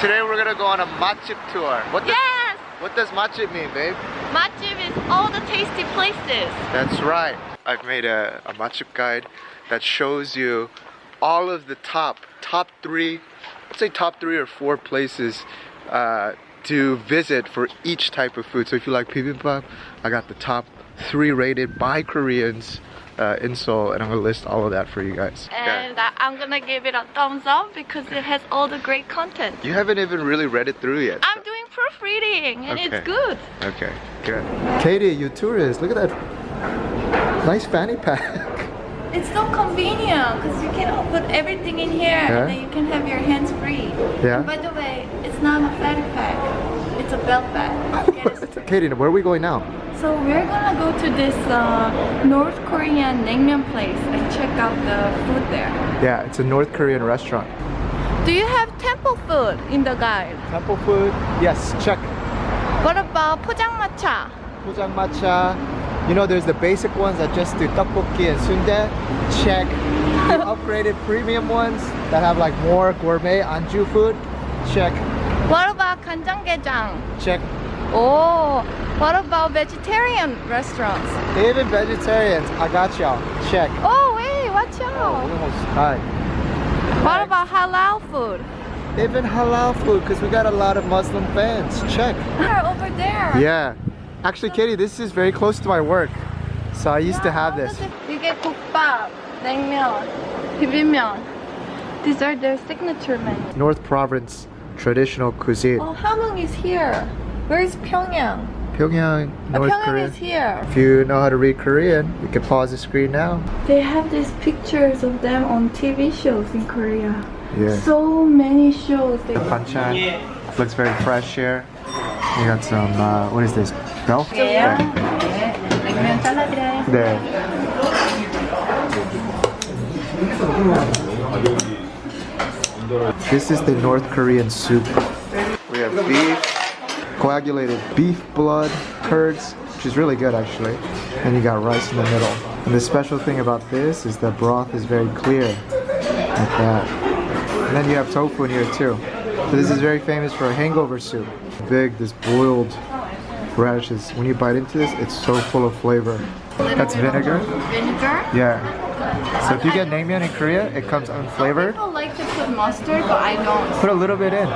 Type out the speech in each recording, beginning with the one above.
Today we're gonna go on a Matjib tour. Yes! What does Matjib mean, babe? Matjib is all the tasty places. That's right. I've made a Matjib guide that shows you all of the top 3, let's say top 3 or 4 places to visit for each type of food. So if you like bibimbap, I got the top 3 rated by Koreans in Seoul, and I'm gonna list all of that for you guys. And I'm gonna give it a thumbs up because it has all the great content. You haven't even really read it through yet. I'm doing proofreading and Okay. it's good. Okay, good. Katie, you tourist, look at that nice fanny pack. It's so convenient because you can put everything in here and then you can have your hands free. Yeah. And by the way, it's not a fanny pack. It's a belt bag. Katie, where are we going now? So we're gonna go to this North Korean naengmyeon place and check out the food there. Yeah, it's a North Korean restaurant. Do you have temple food in the guide? Temple food? Yes, check. What about 포장마차? 포장마차. You know, there's the basic ones that just do tteokbokki and sundae. Check. The upgraded premium ones that have like more gourmet anju food. Check. What about 간장게장? Check. Oh, what about vegetarian restaurants? Even vegetarians, I got y'all. Check. Oh wait, watch out. Alright. What about halal food? Even halal food, because we got a lot of Muslim fans. Check. They're over there. Yeah. Actually, Katie, this is very close to my work. So I used to have this. 이게 국밥, 냉면, 비빔면. These are their signature menus. North Province traditional cuisine. Oh, Hamhung is here. Where is Pyongyang? Pyongyang, North Pyongyang Korea. is here. If you know how to read Korean, you can pause the screen now. They have these pictures of them on TV shows in Korea. Yeah. So many shows. The banchan looks very fresh here. You got some, what is this? Bell? Yeah. 냉면 잘라드려요. 네. This is the North Korean soup. We have beef, coagulated beef blood, curds, which is really good actually. And you got rice in the middle. And the special thing about this is the broth is very clear, like that. And then you have tofu in here too. So this is very famous for a hangover soup. Big, this boiled radishes. When you bite into this, it's so full of flavor. That's vinegar? Vinegar? Yeah. So if you get naengmyeon in Korea, it comes unflavored. People like to put mustard, but I don't. Put a little bit in.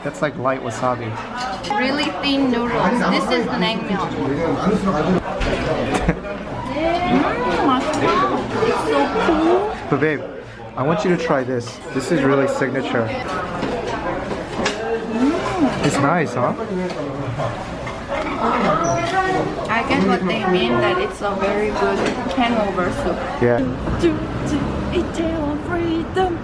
That's like light wasabi. Really thin noodles. This is the naengmyeon. It's so cool. But babe, I want you to try this. This is really signature. It's nice, huh? I get what they mean, that it's a very good hangover soup. Yeah. It's our freedom.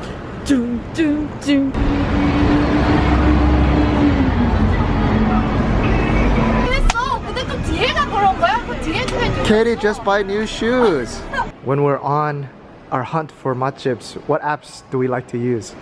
Katie, just buy new shoes. When we're on our hunt for matjibs, what apps do we like to use?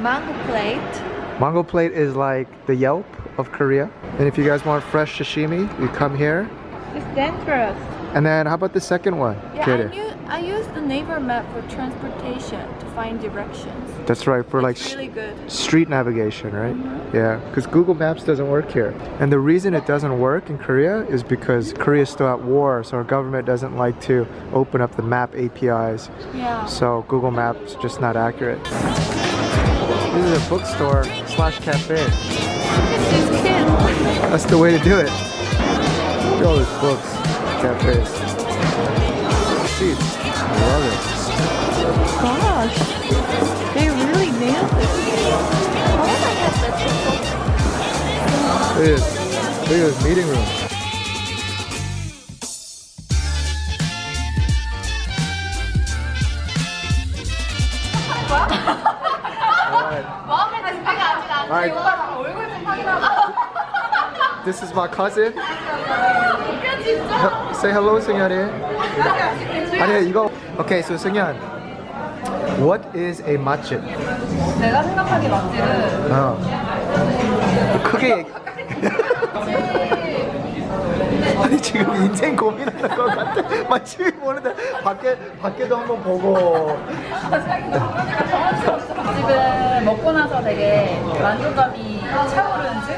Mango plate. Mango Plate is like the Yelp of Korea. And if you guys want fresh sashimi, you come here. It's dangerous. And then how about the second one, Katie? Yeah, I use the neighbor map for transportation to find directions. That's right, for like It's really good. street navigation, right? Yeah, because Google Maps doesn't work here. And the reason it doesn't work in Korea is because Korea is still at war, so our government doesn't like to open up the map APIs. Yeah. So Google Maps is just not accurate. This is a bookstore slash cafe. Look at these kids. That's the way to do it. Look at all these books, cafes. Seats. I love it. Gosh, they really nailed it. Oh my god, that's so cool. Look at this. Look at this meeting room. Alright. This is my cousin. Say hello, 승현이. 아니 이거. Okay, so 승현. What is a matjib? 내가 생각하기에 맛집은 크게. 아니 지금 인생 고민하는 것 같아. 맛집이 모르는데 밖에도 한번 보고. 집은 먹고 보면서 되게 만족감이 차오르는 중.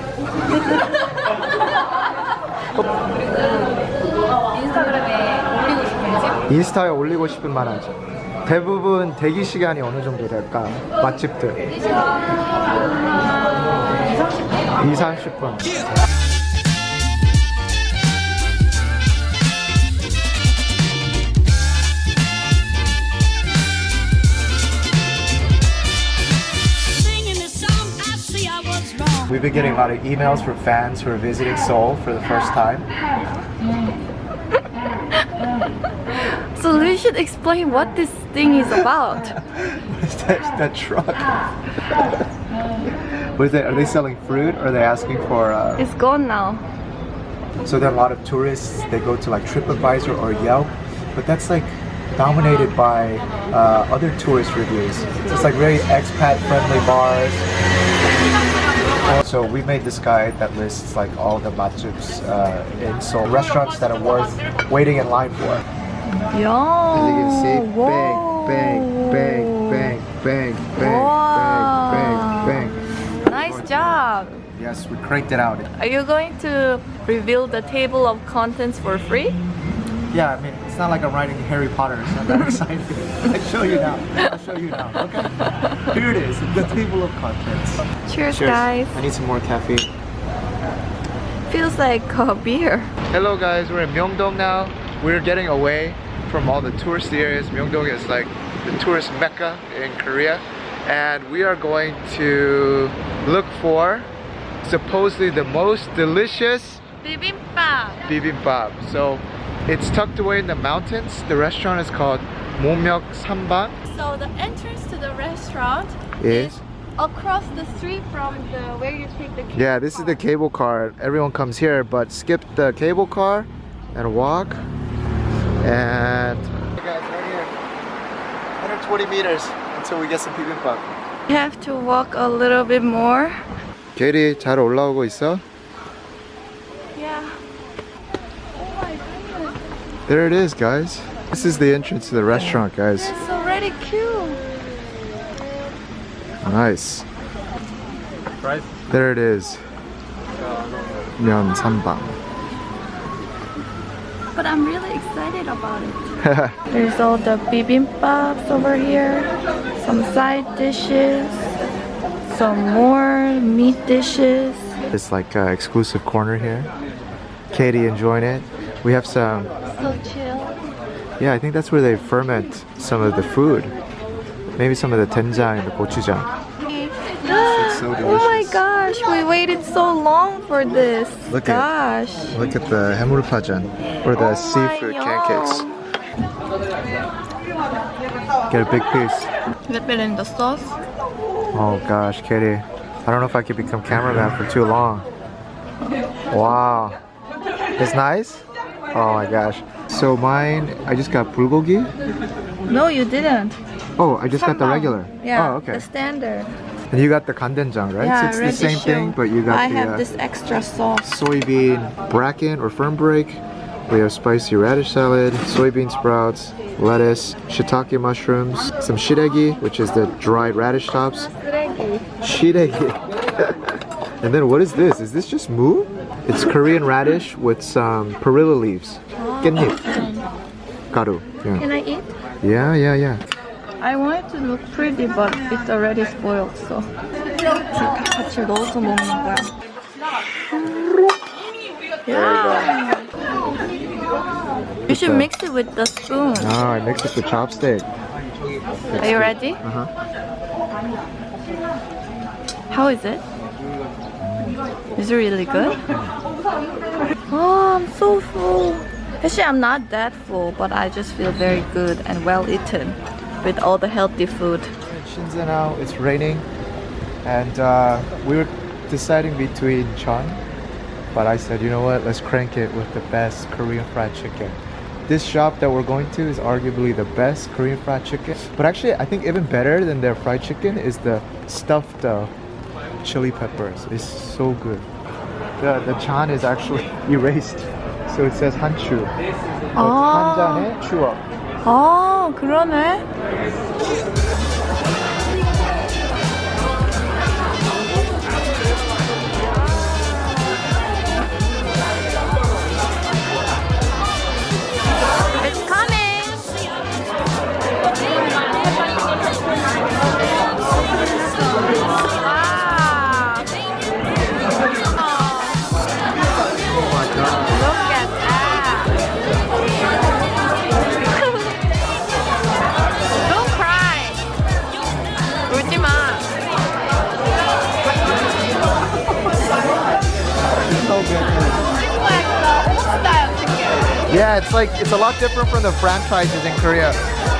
그리고 인스타그램에 올리고 싶은 집? 인스타에 올리고 싶은 만한 집. 대부분 대기 시간이 어느 정도 될까? 맛집들. 2-30분. We've been getting a lot of emails from fans who are visiting Seoul for the first time. So you should explain what this thing is about. What is that truck? What is that? Are they selling fruit or are they asking for... It's gone now. So there are a lot of tourists, they go to like TripAdvisor or Yelp, but that's like dominated by other tourist reviews. So it's like very expat friendly bars. So we made this guide that lists like all the matjibs in Seoul, restaurants that are worth waiting in line for. Yo. As you can see, bang, bang, bang, bang, bang, bang, bang, bang, bang. Nice job. Yes, we cranked it out. Are you going to reveal the table of contents for free? Yeah, I mean, it's not like I'm writing Harry Potter, so I'm that excited. I'll show you now. I'll show you now, okay? Here it is, the table of contents. Cheers, guys. I need some more caffeine. Feels like a beer. Hello guys, we're in Myeongdong now. We're getting away from all the touristy areas. Myeongdong is like the tourist mecca in Korea. And we are going to look for supposedly the most delicious bibimbap. So it's tucked away in the mountains. The restaurant is called Momyeok Sambang. So the entrance to the restaurant is across the street from where you take the cable yeah, this is the cable car. Everyone comes here, but skip the cable car and walk. And hey guys, right here, 120 meters until we get some bibimbap. You have to walk a little bit more. 게리 잘 올라오고 있어? Yeah. Oh my goodness. There it is, guys. This is the entrance to the restaurant, guys. It's already cute. Nice. There it is. 면 삼방. But I'm really excited about it. There's all the bibimbaps over here, some side dishes, some more meat dishes. It's like an exclusive corner here. Katie enjoying it. We have some. So chill. Yeah, I think that's where they ferment some of the food. Maybe some of the doenjang and the gochujang. So Oh my delicious. gosh, we waited so long for this. Look gosh. Look at the 해물파전 or the Oh seafood my pancakes. Get a big piece. Dip it in the sauce. Oh gosh, Katie. I don't know if I could become cameraman for too long. Wow. It's nice? Oh my gosh. So mine, I just got bulgogi. No, you didn't. Oh, I just got the Sambal. regular. Yeah, Oh, okay. the standard. And you got the 간denjang, right? Yeah, so it's the same thing, but you got I the have this extra sauce. soybean bracken or fern break. We have spicy radish salad, soybean sprouts, lettuce, shiitake mushrooms, some shiregi, which is the dried radish tops. Shiregi. And then what is this? Is this just 무? It's Korean radish with some perilla leaves. 깻잎. 가루. Can Yeah. I eat? Yeah. I want it to look pretty, but it's already spoiled, so. 같이 넣어서 먹는 거야. Yeah. You should mix it with the spoon. Ah, I mixed it with chopstick. Are you ready? Uh-huh. How is it? Is it really good? Oh, I'm so full. Actually, I'm not that full, but I just feel very good and well eaten with all the healthy food. Shinza now, it's raining, and we were deciding between chon, but I said, you know what, let's crank it with the best Korean fried chicken. This shop that we're going to is arguably the best Korean fried chicken, but actually I think even better than their fried chicken is the stuffed chili peppers. It's so good. The chan is actually erased, so it says hanchu. 한 잔에 추억. 아, 그러네. Yeah, it's a lot different from the franchises in Korea.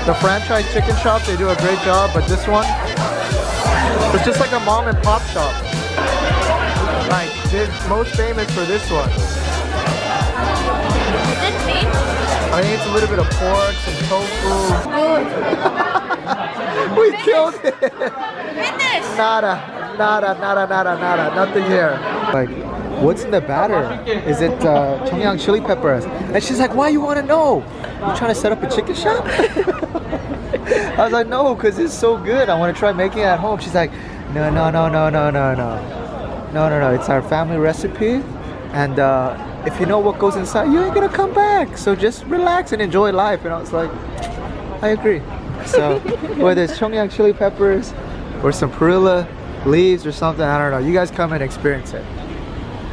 The franchise chicken shop, they do a great job, but this one, it's just like a mom and pop shop. Like, they're most famous for this one. Is it meat? I think it's a little bit of pork, some tofu. Good. We killed it. Finish. Nada, nothing here. Like, what's in the batter? Is it Cheongyang chili peppers? And she's like, why you want to know? You trying to set up a chicken shop? I was like, no, because it's so good. I want to try making it at home. She's like, no. It's our family recipe. And if you know what goes inside, you ain't going to come back. So just relax and enjoy life. And I was like, I agree. So whether it's Cheongyang chili peppers or some perilla leaves or something, I don't know. You guys come and experience it.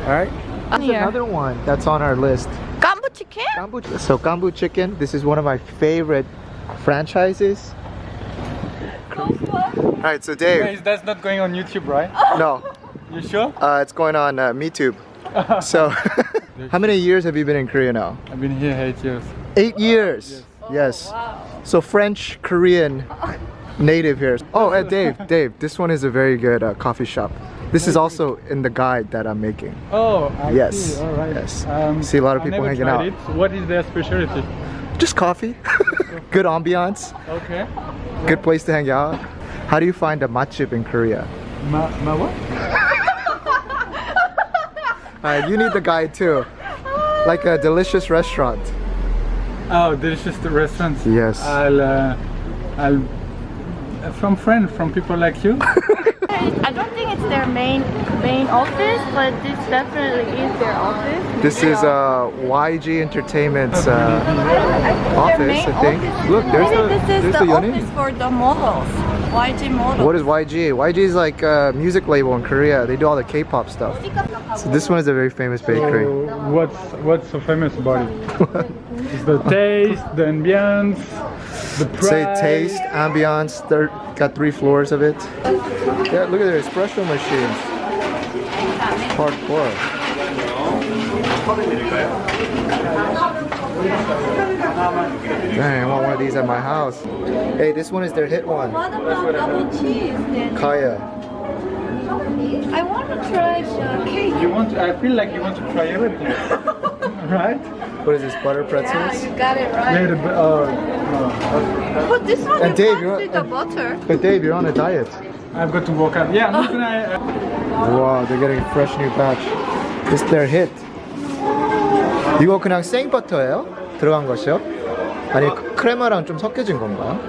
Alright? There's another one that's on our list. Gambu chicken? So Gambu chicken, this is one of my favorite franchises. Alright, so Dave. Guys, that's not going on YouTube, right? No. You sure? It's going on MeTube. So, how many years have you been in Korea now? I've been here 8 years. 8 years? Yes. Wow. So French, Korean, native here. Oh, Dave, this one is a very good coffee shop. This is also in the guide that I'm making. Oh, I Yes. see. All right. Yes. See a lot of I people never hanging tried out. It. What is their specialty? Just coffee. Good ambiance. Okay. Good place to hang out. How do you find a matjib in Korea? Ma what? You need the guide too. Like a delicious restaurant. Oh, delicious restaurants. Yes. I'll from friends, from people like you. I don't think it's their main office, but this definitely is their office. This is YG Entertainment's office, I think. Look, This is there's the the office unit. for the models. YG models. What is YG? YG is like a music label in Korea. They do all the K-pop stuff. So this one is a very famous bakery. So what's so famous about it? It's the taste, the ambience, the price. Say taste, ambiance. They're got 3 floors of it. Yeah, look at their espresso machines. Hardcore. Dang, I want one of these at my house. Hey, this one is their hit one. What about double cheese then? Kaya. I want to try the cake. I feel like you want to try everything, right? What is this, butter Yeah, pretzels? you got it right. Yeah, no. But this one And you Dave, can't you're- see the butter. But Dave, you're on a diet. I've got to work out. Yeah, I'm not gonna. Wow, they're getting a fresh new batch. It's their hit. 이거 그냥 생버터예요? 들어간 것이요? 아니 크레마랑 좀 섞여진 건가요?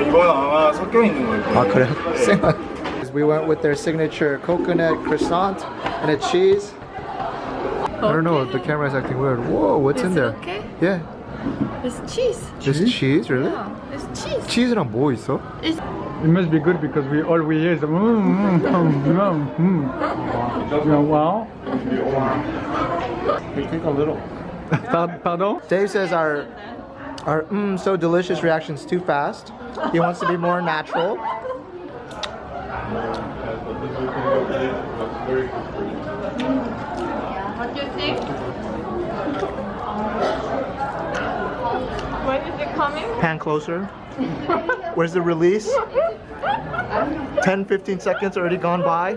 이건 아마 섞여 있는 걸 거예요. 아 그래요? 생. We went with their signature coconut croissant and a cheese. I don't know, the camera is acting weird. Whoa, what's in Is it there? okay? Yeah, It's cheese. just cheese, really? Yeah, it's cheese. 치즈랑 뭐 있어? It's It must be good because all we hear is wow. We take a little. Pardon? Dave says our so delicious reaction's too fast. He wants to be more natural. what do you think? When is it coming? Pan closer. Where's the release? 10-15 seconds already gone by.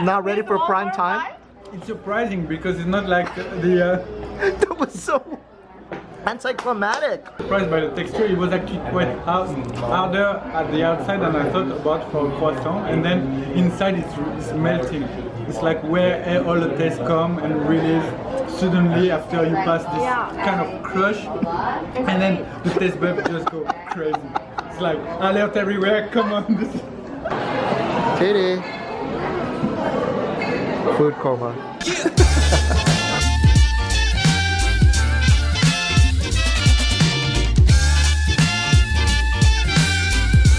Not ready for prime time. It's surprising because it's not like the That was so anticlimactic. surprised by the texture. It was actually quite harder at the outside than I thought about for croissant, and then inside it's melting. It's like where all the taste come and release suddenly after you pass this kind of crush, and then the taste buds just go crazy. It's like alert everywhere. Come on, this. Kitty. Food coma.